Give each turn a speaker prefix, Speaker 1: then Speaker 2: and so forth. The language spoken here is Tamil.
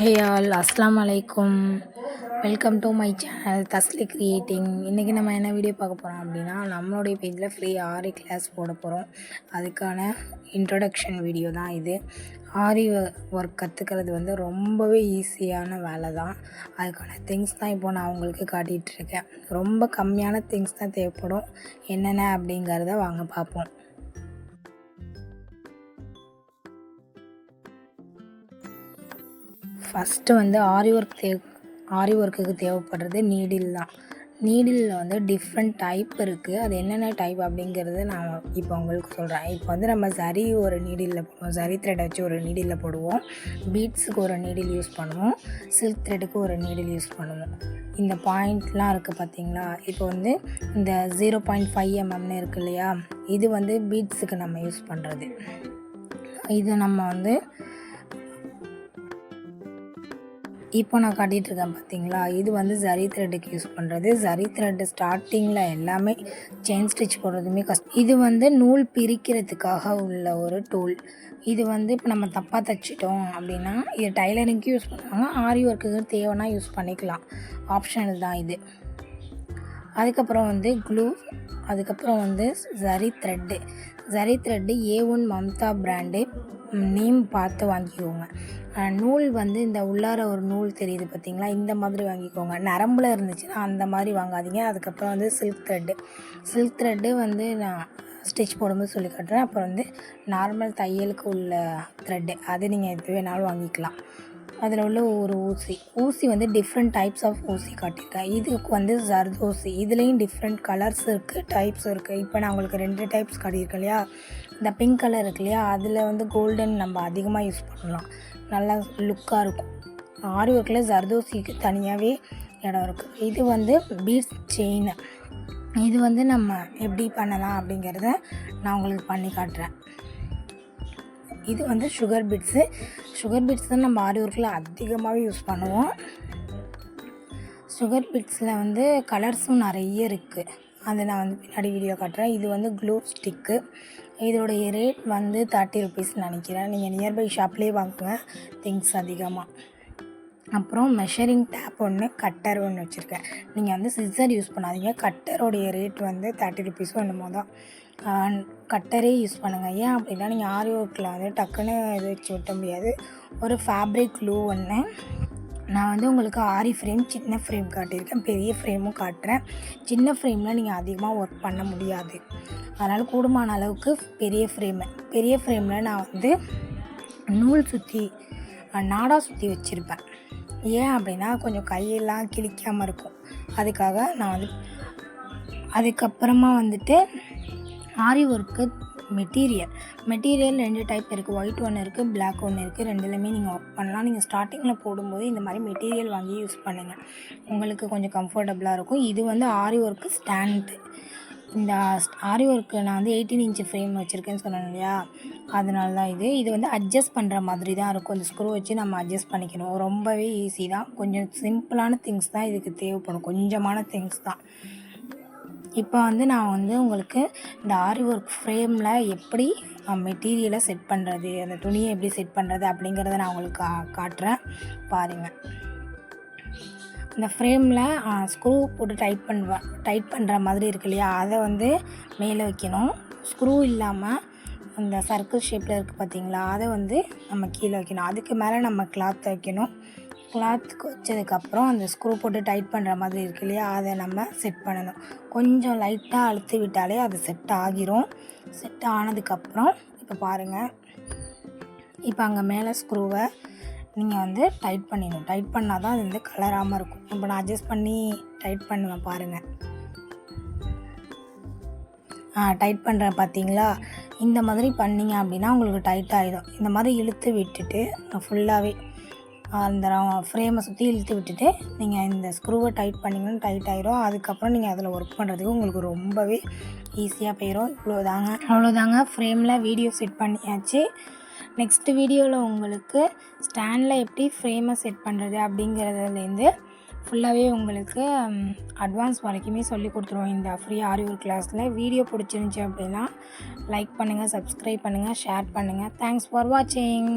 Speaker 1: Hey all, Assalamu alaikum. Welcome to my channel Tasli creating. இன்றைக்கி நம்ம என்ன வீடியோ பார்க்க போகிறோம் அப்படின்னா, நம்மளுடைய பேஜில் ஃப்ரீ ஆரி கிளாஸ் போட போகிறோம். அதுக்கான இன்ட்ரொடக்ஷன் வீடியோ தான் இது. ஆரி ஒர்க் கற்றுக்கிறது வந்து ரொம்பவே ஈஸியான வேலை தான். அதுக்கான திங்ஸ் தான் இப்போ நான் உங்களுக்கு காட்டிகிட்ருக்கேன். ரொம்ப கம்மியான திங்ஸ் தான் தேவைப்படும். என்னென்ன அப்படிங்கிறத வாங்க பார்ப்போம். ஃபஸ்ட்டு வந்து ஆரி ஒர்க்குக்கு தேவைப்படுறது நீடில் தான். நீடிலில் வந்து டிஃப்ரெண்ட் டைப் இருக்குது. அது என்னென்ன டைப் அப்படிங்கிறது நான் இப்போ உங்களுக்கு சொல்கிறேன். இப்போ வந்து நம்ம சரி ஒரு நீடிலில் போடுவோம், சரி த்ரெட் வச்சு ஒரு நீடிலில் போடுவோம், பீட்ஸுக்கு ஒரு நீடில் யூஸ் பண்ணுவோம், சில்க் த்ரெட்டுக்கு ஒரு நீடில் யூஸ் பண்ணுவோம். இந்த பாயிண்ட்லாம் இருக்குது பார்த்தீங்களா. இப்போ வந்து இந்த 0.5 mm இருக்குது இல்லையா, இது வந்து பீட்ஸுக்கு நம்ம யூஸ் பண்ணுறது. இது நம்ம வந்து இப்போ நான் காட்டிகிட்ருக்கேன் பார்த்தீங்களா, இது வந்து ஜரி த்ரெட்டுக்கு யூஸ் பண்ணுறது. ஜரி த்ரெட்டு ஸ்டார்டிங்கில் எல்லாமே செயின் ஸ்டிச் போடுறதுமே கஷ்டம். இது வந்து நூல் பிரிக்கிறதுக்காக உள்ள ஒரு டூல். இது வந்து இப்போ நம்ம தப்பாக தைச்சிட்டோம் அப்படின்னா இது டைலரிங்க்கு யூஸ் பண்ணுவாங்க, ஆரி ஒர்க்குக்கு தேவைன்னா யூஸ் பண்ணிக்கலாம், ஆப்ஷனல் தான் இது. அதுக்கப்புறம் வந்து க்ளூ, அதுக்கப்புறம் வந்து zari thread. Zari thread A1 Mamata brand, name பார்த்து வாங்கிக்கோங்க. நூல் வந்து இந்த உள்ளார ஒரு நூல் தெரியுது பார்த்தீங்களா, இந்த மாதிரி வாங்கிக்கோங்க. நரம்பில் இருந்துச்சுன்னா அந்த மாதிரி வாங்காதீங்க. அதுக்கப்புறம் வந்து சில்க் த்ரெட்டு வந்து நான் ஸ்டிச் போடும்போது சொல்லி காட்டுறேன். அப்புறம் வந்து நார்மல் தையலுக்கு உள்ள த்ரெட்டு, அது நீங்கள் எது வேணாலும் வாங்கிக்கலாம். அதில் உள்ள ஒரு ஊசி வந்து டிஃப்ரெண்ட் டைப்ஸ் ஆஃப் ஊசி காட்டியிருக்கேன். இதுக்கு வந்து ஜர்தோசி, இதுலேயும் டிஃப்ரெண்ட் கலர்ஸ் இருக்குது, டைப்ஸ் இருக்குது. இப்போ நான் உங்களுக்கு 2 டைப்ஸ் காட்டியிருக்கேன் இல்லையா. இந்த பிங்க் கலர் இருக்கு இல்லையா, அதில் வந்து கோல்டன் நம்ம அதிகமாக யூஸ் பண்ணலாம், நல்லா லுக்காக இருக்கும். ஆரி ஒர்க்கில் ஜர்தோசிக்கு தனியாகவே இடம் இருக்குது. இது வந்து பீட்ஸ் செயின். இது வந்து நம்ம எப்படி பண்ணலாம் அப்படிங்கிறத நான் உங்களுக்கு பண்ணி காட்டுறேன். இது வந்து சுகர் பீட்ஸ் தான் நம்ம ஆரி ஒர்க்கில் அதிகமாகவே யூஸ் பண்ணுவோம். சுகர் பீட்ஸில் வந்து கலர்ஸும் நிறைய இருக்குது, அதை நான் வந்து பின்னாடி வீடியோ காட்டுறேன். இது வந்து க்ளூ ஸ்டிக்கு. இதோடைய ரேட் வந்து 30 rupees நினைக்கிறேன். நீங்கள் நியர்பை ஷாப்லேயே வாங்குங்க திங்ஸ் அதிகமாக. அப்புறம் மெஷரிங் டேப் ஒன்று, கட்டர் ஒன்று வச்சுருக்கேன். நீங்கள் வந்து சிசர் யூஸ் பண்ணாதீங்க. கட்டரோடைய ரேட் வந்து 30 rupees என்னமோ தான். கட்டரே யூஸ் பண்ணுங்கள். ஏன் அப்படின்னா நீங்கள் ஆரி ஒர்க்கில் வந்து டக்குன்னு இது வச்சு விட்ட முடியாது. ஒரு ஃபேப்ரிக் க்ளூ ஒன்று. நான் வந்து உங்களுக்கு ஆரி ஃப்ரேம், சின்ன ஃப்ரேம் காட்டியிருக்கேன், பெரிய ஃப்ரேமும் காட்டுறேன். சின்ன ஃப்ரேமில் நீங்கள் அதிகமாக ஒர்க் பண்ண முடியாது, அதனால் கூடுமான அளவுக்கு பெரிய ஃப்ரேமில் நான் வந்து நூல் சுற்றி நாடா சுற்றி வச்சுருப்பேன். ஏன் அப்படின்னா கொஞ்சம் கையெல்லாம் கிழிக்காமல் இருக்கும், அதுக்காக நான் வந்து. அதுக்கப்புறமா வந்துட்டு ஆரி ஒர்க்கு மெட்டீரியல் 2 டைப் இருக்குது. ஒயிட் ஒன்று இருக்குது, பிளாக் ஒன்று இருக்குது. ரெண்டுலேயுமே நீங்கள் ஒர்க் பண்ணலாம். நீங்கள் ஸ்டார்டிங்கில் போடும்போது இந்த மாதிரி மெட்டீரியல் வாங்கி யூஸ் பண்ணுங்கள், உங்களுக்கு கொஞ்சம் கம்ஃபர்டபுளாக இருக்கும். இது வந்து ஆரி ஒர்க்கு ஸ்டாண்டு. இந்த ஆரி ஒர்க்கு நான் வந்து 18 inch ஃப்ரேம் வச்சுருக்கேன்னு சொன்னேன் இல்லையா, அதனால தான் இது வந்து அட்ஜஸ்ட் பண்ணுற மாதிரி தான் இருக்கும். இந்த ஸ்க்ரூ வச்சு நம்ம அட்ஜஸ்ட் பண்ணிக்கணும். ரொம்பவே ஈஸி தான். கொஞ்சம் சிம்பிளான திங்ஸ் தான் இதுக்கு தேவைப்படும், கொஞ்சமான திங்ஸ் தான். இப்போ வந்து நான் வந்து உங்களுக்கு இந்த ஆரி ஒர்க் ஃப்ரேமில் எப்படி மெட்டீரியலை செட் பண்ணுறது, அந்த துணியை எப்படி செட் பண்ணுறது அப்படிங்கிறத நான் உங்களுக்கு காட்டுறேன் பாருங்கள். இந்த ஃப்ரேமில் ஸ்க்ரூ போட்டு டைட் பண்ணுற மாதிரி இருக்கு இல்லையா, அதை வந்து மேலே வைக்கணும். ஸ்க்ரூ இல்லாமல் அந்த சர்க்கிள் ஷேப்பில் இருக்குது பார்த்தீங்களா, அதை வந்து நம்ம கீழே வைக்கணும். அதுக்கு மேலே நம்ம கிளாத் வைக்கணும். கிளாத்துக்கு வச்சதுக்கப்புறம் அந்த ஸ்க்ரூ போட்டு டைட் பண்ணுற மாதிரி இருக்கு இல்லையா, அதை நம்ம செட் பண்ணணும். கொஞ்சம் லைட்டாக அழுத்தி விட்டாலே அது செட் ஆகிரும். செட் ஆனதுக்கப்புறம் இப்போ பாருங்கள், இப்போ அங்கே மேலே ஸ்க்ரூவை நீங்கள் வந்து டைட் பண்ணிடணும். டைட் பண்ணால் தான் அது வந்து கலராமல் இருக்கும். இப்போ நான் அட்ஜஸ்ட் பண்ணி டைட் பண்ணுவேன் பாருங்கள். டைட் பண்ணுறேன் பார்த்தீங்களா. இந்த மாதிரி பண்ணிங்க அப்படின்னா உங்களுக்கு டைட் ஆகிடும். இந்த மாதிரி இழுத்து விட்டுட்டு ஃபுல்லாகவே அந்த ஃப்ரேமை சுற்றி இழுத்து விட்டுட்டு நீங்கள் இந்த ஸ்க்ரூவை டைட் பண்ணிங்கன்னா டைட் ஆகிரும். அதுக்கப்புறம் நீங்கள் அதில் ஒர்க் பண்ணுறதுக்கு உங்களுக்கு ரொம்பவே ஈஸியாக போயிடும். அவ்வளோதாங்க. ஃப்ரேமில் வீடியோ செட் பண்ணியாச்சு. நெக்ஸ்ட் வீடியோவில் உங்களுக்கு ஸ்டாண்டில் எப்படி ஃப்ரேமை செட் பண்ணுறது அப்படிங்கிறதுலேருந்து ஃபுல்லாகவே உங்களுக்கு அட்வான்ஸ் வரைக்குமே சொல்லி கொடுத்துருவோம் இந்த ஃப்ரீ ஆரி ஒர்க் கிளாஸில். வீடியோ பிடிச்சிருந்துச்சி அப்படின்னா லைக் பண்ணுங்கள், சப்ஸ்கிரைப் பண்ணுங்கள், ஷேர் பண்ணுங்கள். தேங்க்ஸ் ஃபார் வாட்சிங்.